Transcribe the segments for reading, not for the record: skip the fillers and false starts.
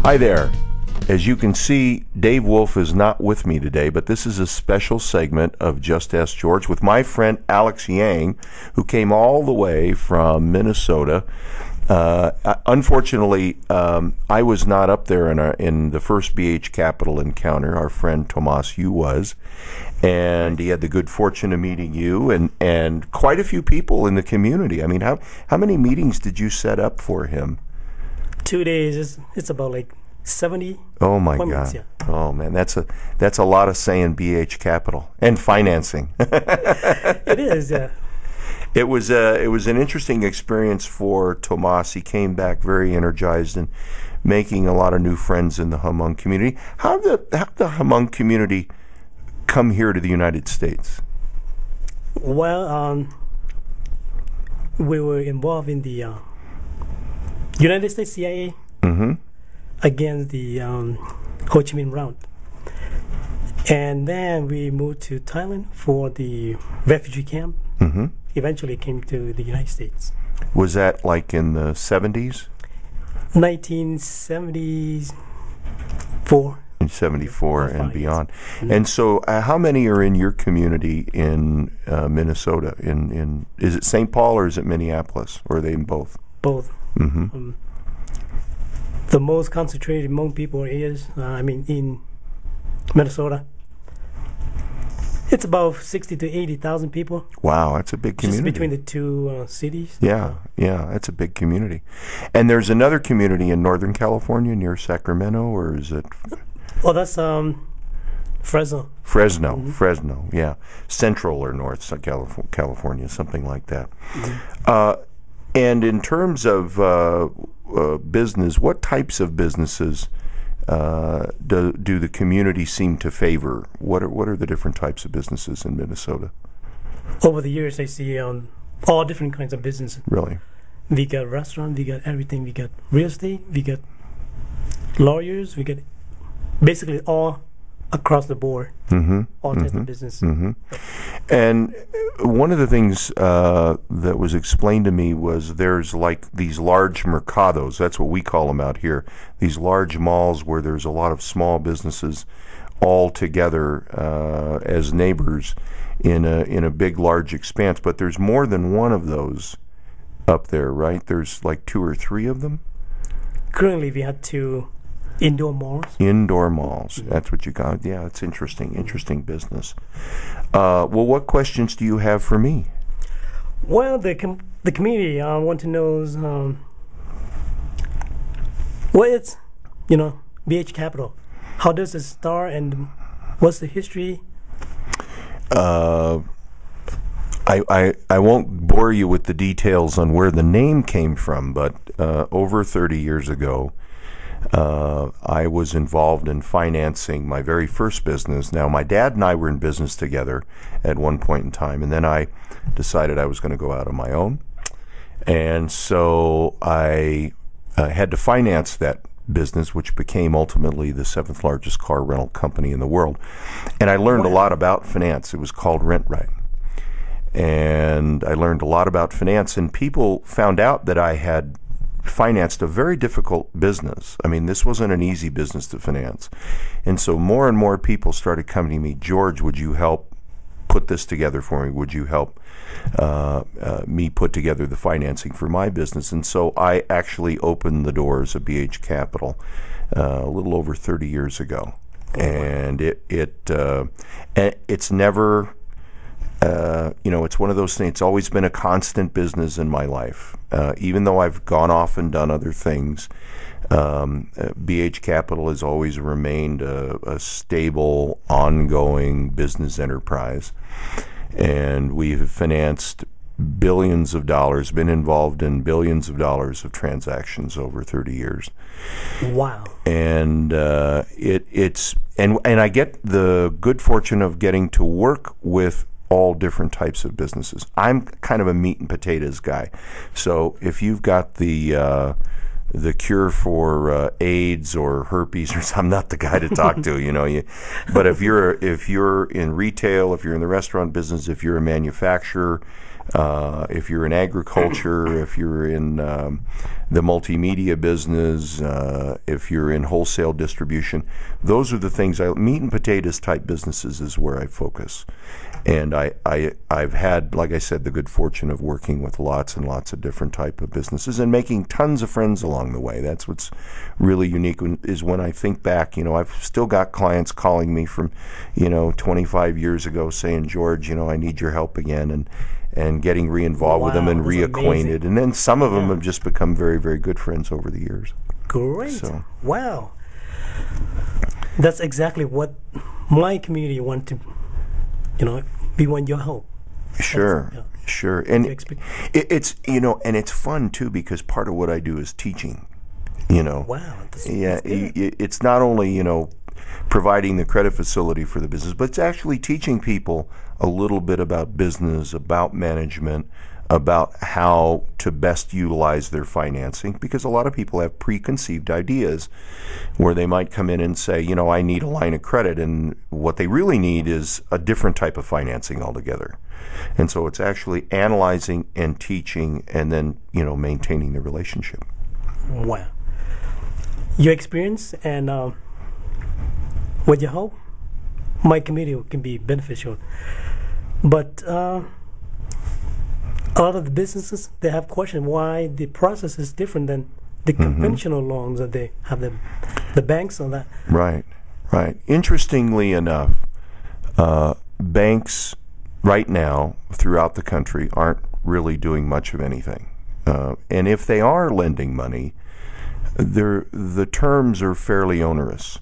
Hi there. As you can see, Dave Wolf is not with me today, but this is a special segment of Just Ask George with my friend Alex Yang, who came all the way from Minnesota. Unfortunately, I was not up there in the first BH Capital encounter. Our friend Tomas Yu was, and he had the good fortune of meeting you and quite a few people in the community. I mean, how many meetings did you set up for him? 2 days. It's about like 70. Oh my God! Yeah. Oh man, that's a lot of saying BH Capital and financing. It is, yeah. It was an interesting experience for Tomas. He came back very energized and making a lot of new friends in the Hmong community. How did the Hmong community come here to the United States? Well, we were involved in the United States CIA against the Ho Chi Minh round. And then we moved to Thailand for the refugee camp. Eventually came to the United States. Was that like in the 70s? 1974. In 74 and beyond. And so how many are in your community in Minnesota? Is it St. Paul or is it Minneapolis? Or are they in both? Both. The most concentrated Hmong people is, in Minnesota. It's about 60 to 80,000 people. Wow, that's a big community. Just between the two cities. Yeah, that's a big community. And there's another community in Northern California near Sacramento, or is it? Oh, that's Fresno. Fresno, yeah. Central or North California, something like that. And in terms of business, what types of businesses do the community seem to favor? What are the different types of businesses in Minnesota? Over the years, I see all different kinds of businesses. Really? We got restaurant, we got everything. We got real estate, we got lawyers, we got basically all across the board, all types of business. And one of the things that was explained to me was there's like these large mercados, that's what we call them out here, these large malls where there's a lot of small businesses all together as neighbors in a big, large expanse. But there's more than one of those up there, right? There's like 2 or 3 of them? Currently, we have 2 indoor malls. Indoor malls. That's what you got. Yeah, it's interesting business. Well, what questions do you have for me? Well, the community want to know what is, BH Capital. How does it start and what's the history? I won't bore you with the details on where the name came from, but over 30 years ago, I was involved in financing my very first business. Now, my dad and I were in business together at one point in time, and then I decided I was going to go out on my own. And so I had to finance that business, which became ultimately the 7th largest car rental company in the world. And I learned a lot about finance. It was called RentRight. And I learned a lot about finance, and people found out that I had financed a very difficult business. I mean, this wasn't an easy business to finance. And so more and more people started coming to me, George, would you help put this together for me? Would you help me put together the financing for my business? And so I actually opened the doors of BH Capital a little over 30 years ago. And it's never... it's one of those things. It's always been a constant business in my life. Even though I've gone off and done other things, BH Capital has always remained a stable, ongoing business enterprise. And we have financed billions of dollars, been involved in billions of dollars of transactions over 30 years. Wow. And it's I get the good fortune of getting to work with all different types of businesses. I'm kind of a meat and potatoes guy. So if you've got the cure for AIDS or herpes, or I'm not the guy to talk to, But if you're in retail, if you're in the restaurant business, if you're a manufacturer, if you're in agriculture, if you're in the multimedia business, if you're in wholesale distribution, those are the things. Meat and potatoes type businesses is where I focus. And I've had, like I said, the good fortune of working with lots and lots of different type of businesses and making tons of friends along the way. That's what's really unique is when I think back, I've still got clients calling me from, 25 years ago saying, George, I need your help again, and getting re-involved with them and reacquainted. Amazing. And then some of them have just become very, very good friends over the years. Great. So. Wow. That's exactly what my community want to, we want your help. Sure, sure. And it's, and it's fun too, because part of what I do is teaching, Wow. That's it's not only, providing the credit facility for the business, but it's actually teaching people a little bit about business, about management, about how to best utilize their financing, because a lot of people have preconceived ideas where they might come in and say, I need a line of credit, and what they really need is a different type of financing altogether. And so it's actually analyzing and teaching and then, maintaining the relationship. Wow. Your experience and with your help, my community can be beneficial. But a lot of the businesses, they have questioned why the process is different than the conventional loans that they have, the banks on that. Right. Interestingly enough, banks right now throughout the country aren't really doing much of anything. And if they are lending money, the terms are fairly onerous.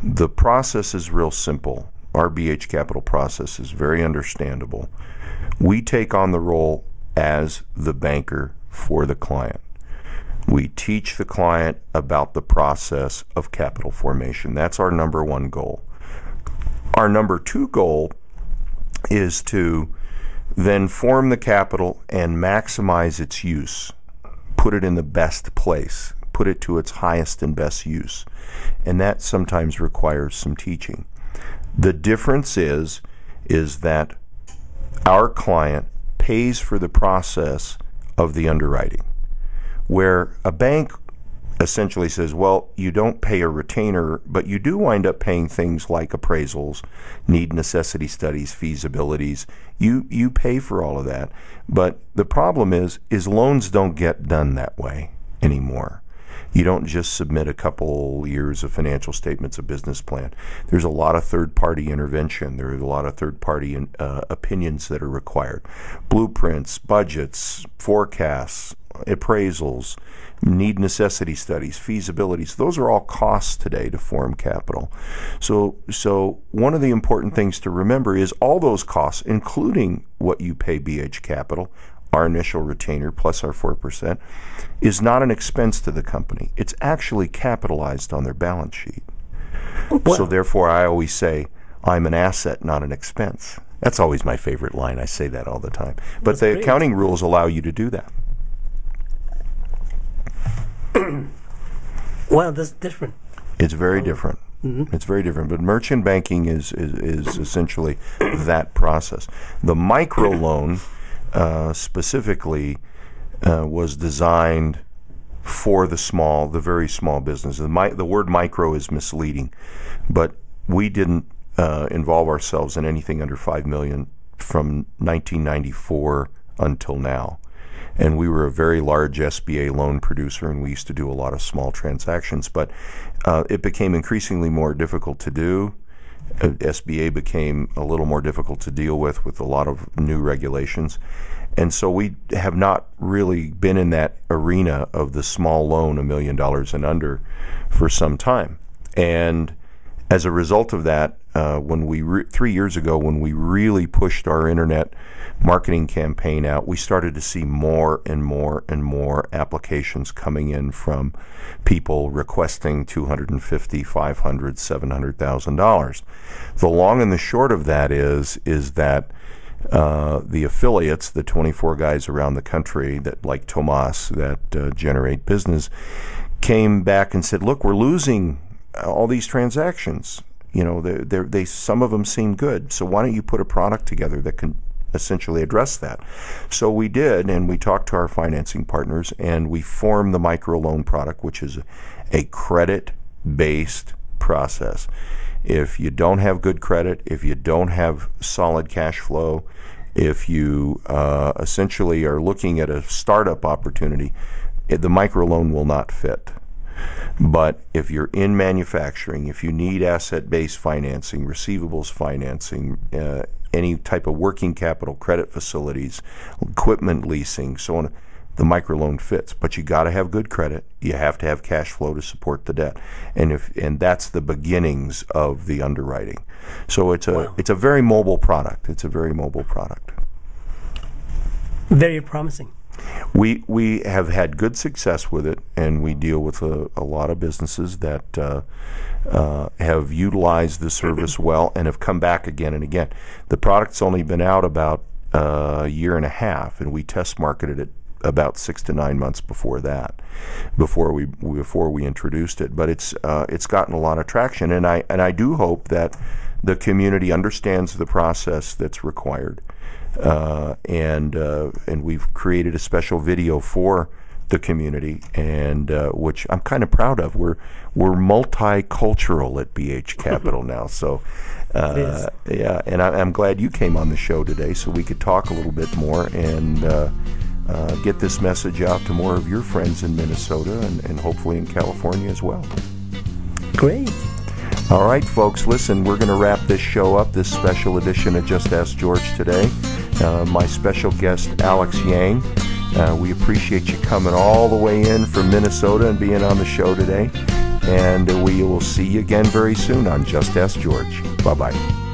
The process is real simple. Our BH Capital process is very understandable. We take on the role as the banker for the client. We teach the client about the process of capital formation. That's our number one goal. Our number two goal is to then form the capital and maximize its use, put it in the best place, put it to its highest and best use. And that sometimes requires some teaching. The difference is that our client pays for the process of the underwriting, where a bank essentially says, well, you don't pay a retainer, but you do wind up paying things like appraisals, need necessity studies, feasibilities. You pay for all of that. But the problem is loans don't get done that way anymore. You don't just submit a couple years of financial statements, a business plan. There's a lot of third-party intervention. There are a lot of third-party opinions that are required. Blueprints, budgets, forecasts, appraisals, need necessity studies, feasibilities. Those are all costs today to form capital. So one of the important things to remember is all those costs, including what you pay BH Capital, our initial retainer plus our 4%, is not an expense to the company. It's actually capitalized on their balance sheet. Well, so therefore, I always say, I'm an asset, not an expense. That's always my favorite line. I say that all the time. But the accounting rules allow you to do that. Well, that's different. It's very different. It's very different. But merchant banking is essentially that process. The microloan specifically was designed for the very small business. The word micro is misleading, but we didn't involve ourselves in anything under $5 million from 1994 until now. And we were a very large SBA loan producer, and we used to do a lot of small transactions, but it became increasingly more difficult to do. SBA became a little more difficult to deal with a lot of new regulations. And so we have not really been in that arena of the small loan, $1 million and under, for some time. And as a result of that, when we 3 years ago, when we really pushed our internet marketing campaign out, we started to see more and more and more applications coming in from people requesting $250,000, $500,000, $700,000. The long and the short of that is that the affiliates, the 24 guys around the country that, like Tomas, that generate business, came back and said, look, we're losing all these transactions. Some of them seem good. So why don't you put a product together that can essentially address that. So we did, and we talked to our financing partners, and we formed the microloan product, which is a credit-based process. If you don't have good credit, if you don't have solid cash flow, if you essentially are looking at a startup opportunity, the microloan will not fit. But if you're in manufacturing, if you need asset-based financing, receivables financing, any type of working capital, credit facilities, equipment leasing, so on, the microloan fits. But you got to have good credit. You have to have cash flow to support the debt, and that's the beginnings of the underwriting. So it's a very mobile product. It's a very mobile product. Very promising. We have had good success with it, and we deal with a lot of businesses that have utilized the service well and have come back again and again. The product's only been out about a year and a half, and we test marketed it about 6 to 9 months before that, before we introduced it. But it's gotten a lot of traction, and I do hope that the community understands the process that's required. And we've created a special video for the community, and which I'm kind of proud of. We're multicultural at BH Capital now, so yeah. And I'm glad you came on the show today, so we could talk a little bit more and get this message out to more of your friends in Minnesota and hopefully in California as well. Great. All right, folks, listen, we're going to wrap this show up, this special edition of Just Ask George today. My special guest, Alex Yang. We appreciate you coming all the way in from Minnesota and being on the show today. And we will see you again very soon on Just Ask George. Bye-bye.